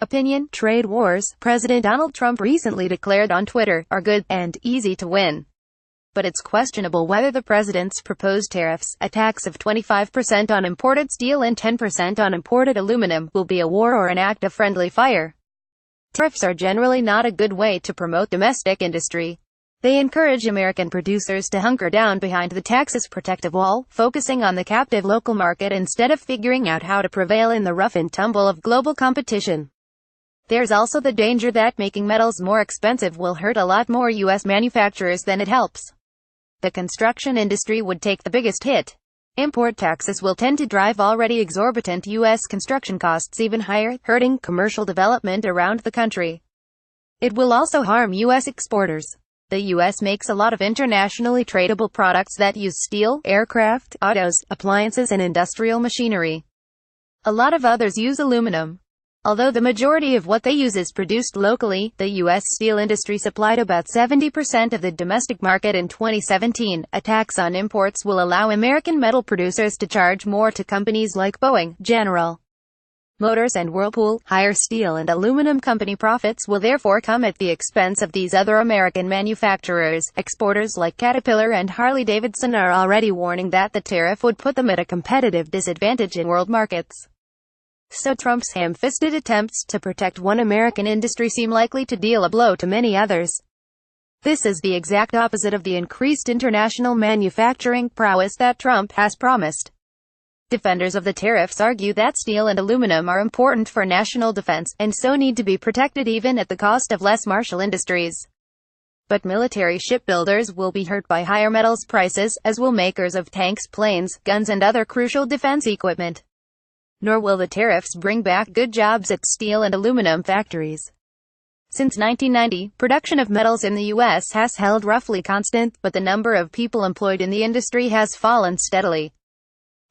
Opinion: trade wars, President Donald Trump recently declared on Twitter, are good, and easy to win. But it's questionable whether the president's proposed tariffs, a tax of 25% on imported steel and 10% on imported aluminum, will be a war or an act of friendly fire. Tariffs are generally not a good way to promote domestic industry. They encourage American producers to hunker down behind the tax's protective wall, focusing on the captive local market instead of figuring out how to prevail in the rough and tumble of global competition. There's also the danger that making metals more expensive will hurt a lot more U.S. manufacturers than it helps. The construction industry would take the biggest hit. Import taxes will tend to drive already exorbitant U.S. construction costs even higher, hurting commercial development around the country. It will also harm U.S. exporters. The U.S. makes a lot of internationally tradable products that use steel, aircraft, autos, appliances and industrial machinery. A lot of others use aluminum. Although the majority of what they use is produced locally, the U.S. steel industry supplied about 70% of the domestic market in 2017. A tax on imports will allow American metal producers to charge more to companies like Boeing, General Motors and Whirlpool. Higher steel and aluminum company profits will therefore come at the expense of these other American manufacturers. Exporters like Caterpillar and Harley-Davidson are already warning that the tariff would put them at a competitive disadvantage in world markets. So Trump's ham-fisted attempts to protect one American industry seem likely to deal a blow to many others. This is the exact opposite of the increased international manufacturing prowess that Trump has promised. Defenders of the tariffs argue that steel and aluminum are important for national defense, and so need to be protected even at the cost of less martial industries. But military shipbuilders will be hurt by higher metals prices, as will makers of tanks, planes, guns and other crucial defense equipment. Nor will the tariffs bring back good jobs at steel and aluminum factories. Since 1990, production of metals in the U.S. has held roughly constant, but the number of people employed in the industry has fallen steadily.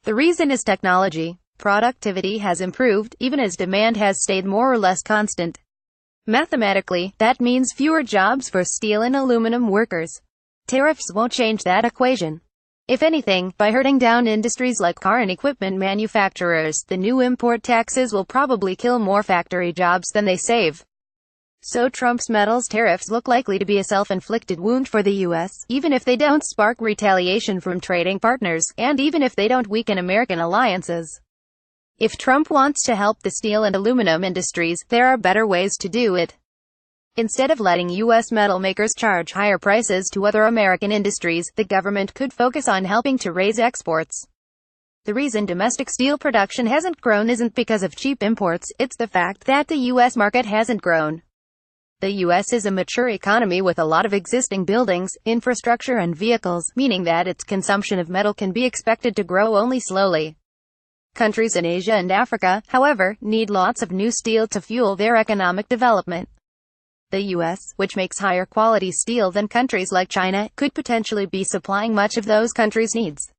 The reason is technology. Productivity has improved, even as demand has stayed more or less constant. Mathematically, that means fewer jobs for steel and aluminum workers. Tariffs won't change that equation. If anything, by hurting down industries like car and equipment manufacturers, the new import taxes will probably kill more factory jobs than they save. So Trump's metals tariffs look likely to be a self-inflicted wound for the U.S., even if they don't spark retaliation from trading partners, and even if they don't weaken American alliances. If Trump wants to help the steel and aluminum industries, there are better ways to do it. Instead of letting U.S. metal makers charge higher prices to other American industries, the government could focus on helping to raise exports. The reason domestic steel production hasn't grown isn't because of cheap imports, it's the fact that the U.S. market hasn't grown. The U.S. is a mature economy with a lot of existing buildings, infrastructure and vehicles, meaning that its consumption of metal can be expected to grow only slowly. Countries in Asia and Africa, however, need lots of new steel to fuel their economic development. The U.S., which makes higher quality steel than countries like China, could potentially be supplying much of those countries' needs.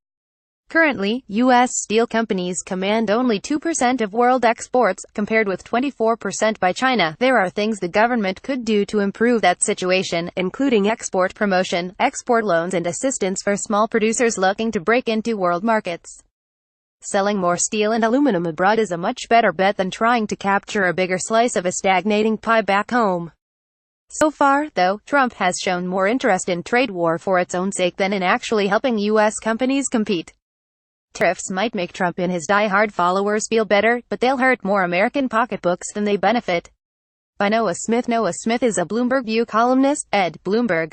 Currently, U.S. steel companies command only 2% of world exports, compared with 24% by China. There are things the government could do to improve that situation, including export promotion, export loans and assistance for small producers looking to break into world markets. Selling more steel and aluminum abroad is a much better bet than trying to capture a bigger slice of a stagnating pie back home. So far, though, Trump has shown more interest in trade war for its own sake than in actually helping U.S. companies compete. Tariffs might make Trump and his die-hard followers feel better, but they'll hurt more American pocketbooks than they benefit. By Noah Smith. Noah Smith is a Bloomberg View columnist. Ed. Bloomberg.